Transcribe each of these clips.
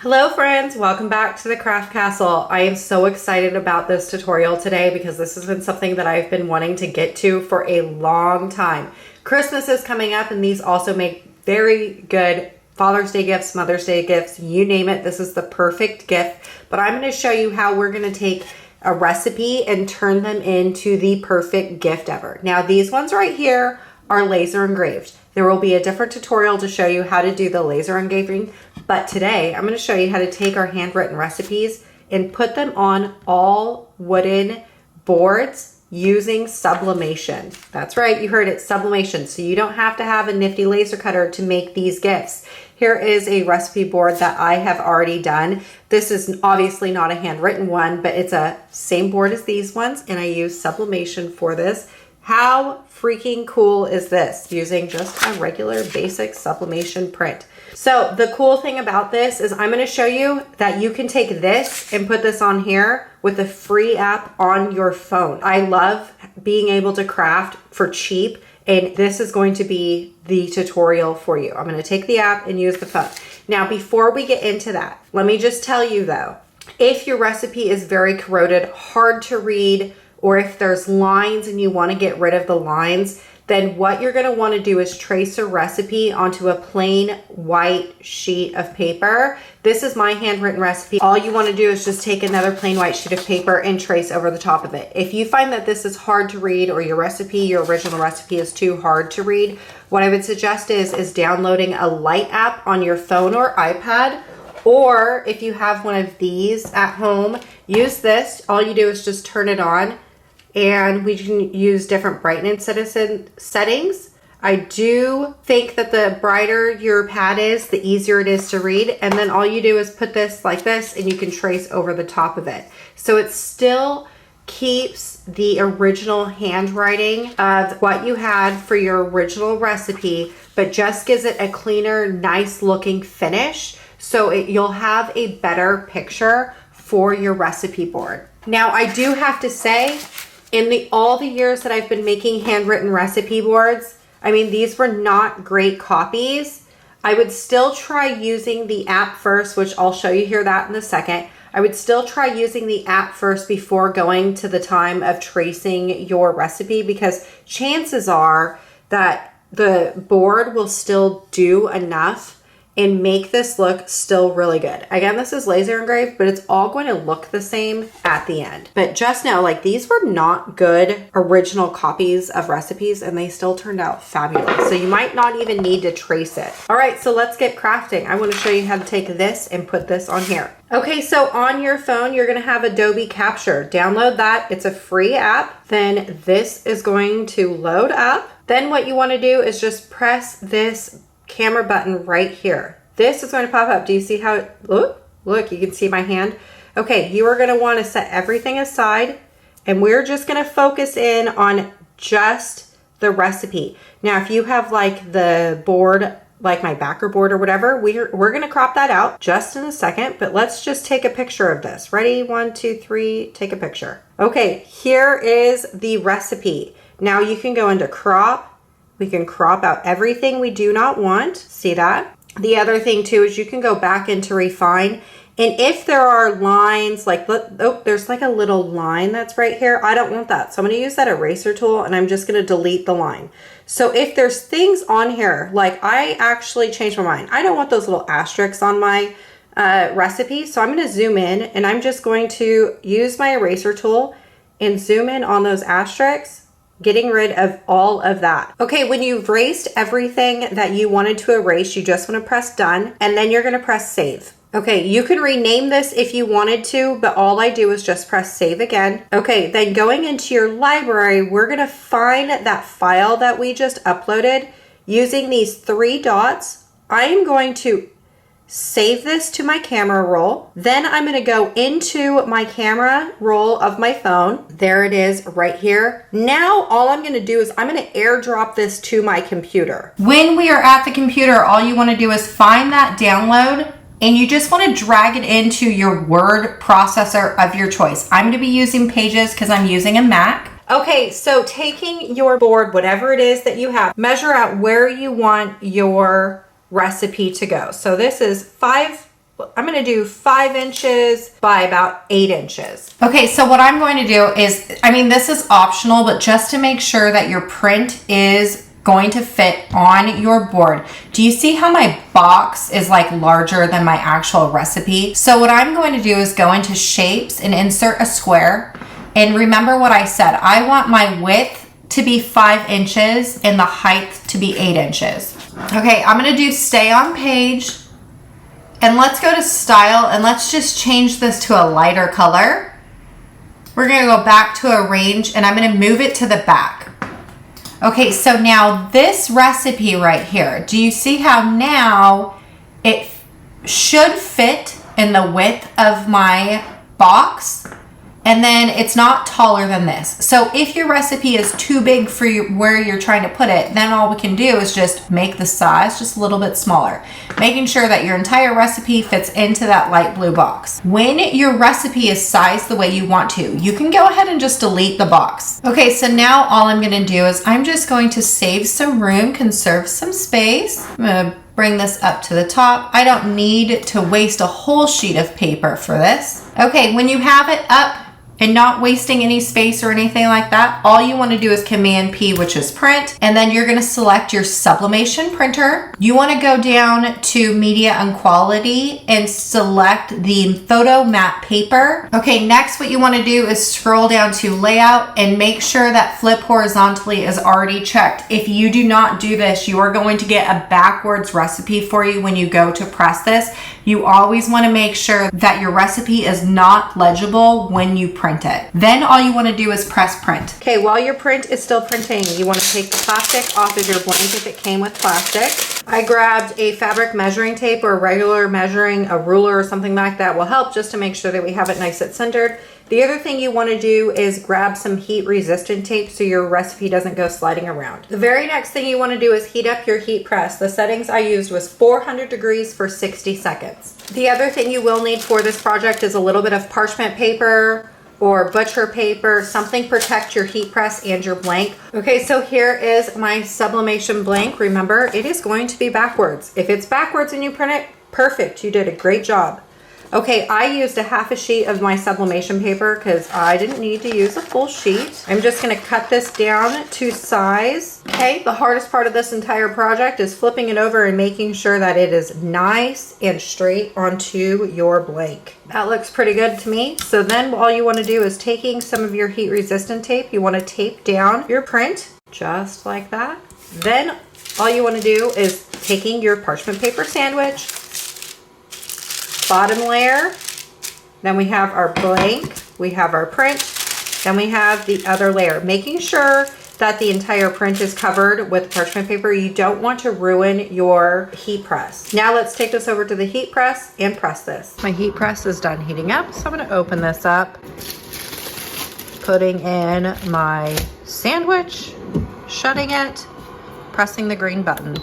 Hello friends, welcome back to the Craft Castle. I am so excited about this tutorial today because this has been something that I've been wanting to get to for a long time. Christmas is coming up and these also make very good Father's Day gifts, Mother's Day gifts, you name it. This is the perfect gift, but I'm going to show you how we're going to take a recipe and turn them into the perfect gift ever. Now these ones right here are laser engraved. There will be a different tutorial to show you how to do the laser engraving, but today I'm going to show you how to take our handwritten recipes and put them on all wooden boards using sublimation. That's right, you heard it, sublimation. So you don't have to have a nifty laser cutter to make these gifts. Here is a recipe board that I have already done. This is obviously not a handwritten one, but it's a same board as these ones, and I use sublimation for this. How freaking cool is this? Using just a regular basic sublimation print. So the cool thing about this is I'm going to show you that you can take this and put this on here with a free app on your phone. I love being able to craft for cheap, and this is going to be the tutorial for you. I'm going to take the app and use the phone. Now, before we get into that, let me just tell you though, if your recipe is very corroded, hard to read, or if there's lines and you want to get rid of the lines, then what you're going to want to do is trace a recipe onto a plain white sheet of paper. This is my handwritten recipe. All you want to do is just take another plain white sheet of paper and trace over the top of it. If you find that this is hard to read, or your original recipe is too hard to read, what I would suggest is downloading a light app on your phone or iPad. Or if you have one of these at home, use this. All you do is just turn it on, and we can use different brightness settings. I do think that the brighter your pad is, the easier it is to read. And then all you do is put this like this, and you can trace over the top of it. So it still keeps the original handwriting of what you had for your original recipe, but just gives it a cleaner, nice looking finish. So you'll have a better picture for your recipe board. Now, I do have to say, in all the years that I've been making handwritten recipe boards, I mean, these were not great copies. I would still try using the app first, which I'll show you here that in a second. I would still try using the app first before going to the time of tracing your recipe, because chances are that the board will still do enough and make this look still really good. Again, this is laser engraved, but it's all going to look the same at the end. But just know, like, these were not good original copies of recipes, and they still turned out fabulous. So you might not even need to trace it. All right, so let's get crafting. I want to show you how to take this and put this on here. Okay, so on your phone, you're gonna have Adobe Capture. Download that, it's a free app. Then this is going to load up. Then what you wanna do is just press this camera button right here. This is going to pop up. Do you see how it, look, you can see my hand. Okay, you are going to want to set everything aside, and we're just going to focus in on just the recipe. Now, if you have like the board, like my backer board or whatever, we're going to crop that out just in a second, but let's just take a picture of this. Ready? 1, 2, 3, take a picture. Okay, here is the recipe. Now you can go into crop. We can crop out everything we do not want. See that? The other thing too is you can go back into refine. And if there are lines, like, oh, there's like a little line that's right here. I don't want that. So I'm going to use that eraser tool, and I'm just going to delete the line. So if there's things on here, like I actually changed my mind. I don't want those little asterisks on my recipe. So I'm going to zoom in, and I'm just going to use my eraser tool and zoom in on those asterisks, getting rid of all of that. Okay, when you've erased everything that you wanted to erase, you just want to press done, and then you're going to press save. Okay, you can rename this if you wanted to, but all I do is just press save again. Okay, then going into your library, we're going to find that file that we just uploaded using these 3 dots. I am going to save this to my camera roll. Then I'm going to go into my camera roll of my phone. There it is right here. Now all I'm going to do is I'm going to airdrop this to my computer. When we are at the computer, all you want to do is find that download, and you just want to drag it into your word processor of your choice. I'm going to be using Pages because I'm using a Mac. Okay, so taking your board, whatever it is that you have, measure out where you want your recipe to go. So this is 5 I'm gonna do 5 inches by about 8 inches. Okay, so what I'm going to do is, I mean, this is optional, but just to make sure that your print is going to fit on your board. Do you see how my box is like larger than my actual recipe? So what I'm going to do is go into shapes and insert a square. And remember what I said, I want my width to be 5 inches and the height to be 8 inches. Okay, I'm gonna do stay on page, and let's go to style, and let's just change this to a lighter color. We're gonna go back to arrange, and I'm gonna move it to the back. Okay, so now this recipe right here, do you see how now it should fit in the width of my box? And then it's not taller than this. So if your recipe is too big for where you're trying to put it, then all we can do is just make the size just a little bit smaller, making sure that your entire recipe fits into that light blue box. When your recipe is sized the way you want to, you can go ahead and just delete the box. Okay, so now all I'm gonna do is I'm just going to save some room, conserve some space. I'm gonna bring this up to the top. I don't need to waste a whole sheet of paper for this. Okay, when you have it up, and not wasting any space or anything like that, all you want to do is Command P, which is print, and then you're going to select your Sublimation printer. You want to go down to media and quality and select the photo matte paper. Okay, next what you want to do is scroll down to layout and make sure that flip horizontally is already checked. If you do not do this, you are going to get a backwards recipe for you when you go to press this. You always want to make sure that your recipe is not legible when you print it. Then all you want to do is press print. Okay, while your print is still printing, you want to take the plastic off of your blank if it came with plastic. I grabbed a fabric measuring tape or regular measuring, a ruler or something like that will help just to make sure that we have it nice and centered. The other thing you want to do is grab some heat resistant tape so your recipe doesn't go sliding around. The very next thing you want to do is heat up your heat press. The settings I used was 400 degrees for 60 seconds. The other thing you will need for this project is a little bit of parchment paper or butcher paper, something protect your heat press and your blank. Okay, so here is my Sublimation blank. Remember, it is going to be backwards. If it's backwards and you print it, perfect, you did a great job. Okay, I used a half a sheet of my Sublimation paper because I didn't need to use a full sheet. I'm just gonna cut this down to size. Okay, the hardest part of this entire project is flipping it over and making sure that it is nice and straight onto your blank. That looks pretty good to me. So then all you wanna do is taking some of your heat resistant tape, you wanna tape down your print just like that. Then all you wanna do is taking your parchment paper sandwich, bottom layer, then we have our blank, we have our print, then we have the other layer, making sure that the entire print is covered with parchment paper. You don't want to ruin your heat press. Now let's take this over to the heat press and press this. My heat press is done heating up, so I'm gonna open this up, putting in my sandwich, shutting it, pressing the green button.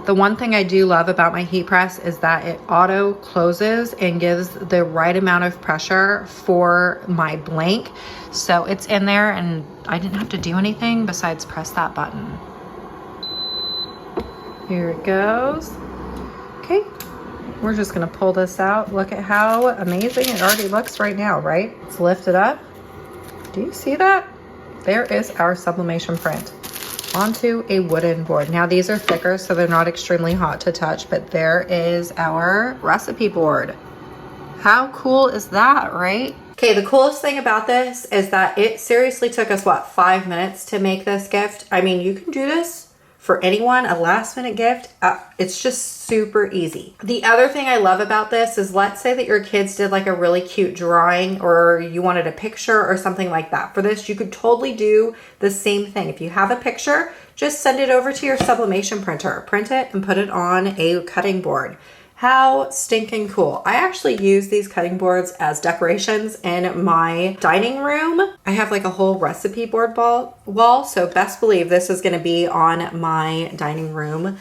The one thing I do love about my heat press is that it auto closes and gives the right amount of pressure for my blank. So it's in there and I didn't have to do anything besides press that button. Here it goes. Okay, we're just gonna pull this out. Look at how amazing it already looks right now, right? Let's lift it up. Do you see that? There is our Sublimation print onto a wooden board. Now these are thicker, so they're not extremely hot to touch, but there is our recipe board. How cool is that, right? Okay, the coolest thing about this is that it seriously took us, what, 5 minutes to make this gift? I mean, you can do this for anyone, a last minute gift. It's just super easy. The other thing I love about this is, let's say that your kids did like a really cute drawing or you wanted a picture or something like that. For this, you could totally do the same thing. If you have a picture, just send it over to your Sublimation printer, print it and put it on a cutting board. How stinking cool. I actually use these cutting boards as decorations in my dining room. I have like a whole recipe board wall, so best believe this is gonna be on my dining room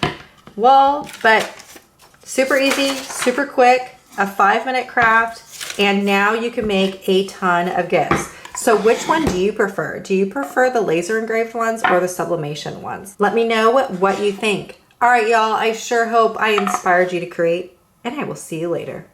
wall, but super easy, super quick, a 5-minute craft, and now you can make a ton of gifts. So which one do you prefer? Do you prefer the laser engraved ones or the Sublimation ones? Let me know what you think. All right, y'all. I sure hope I inspired you to create, and I will see you later.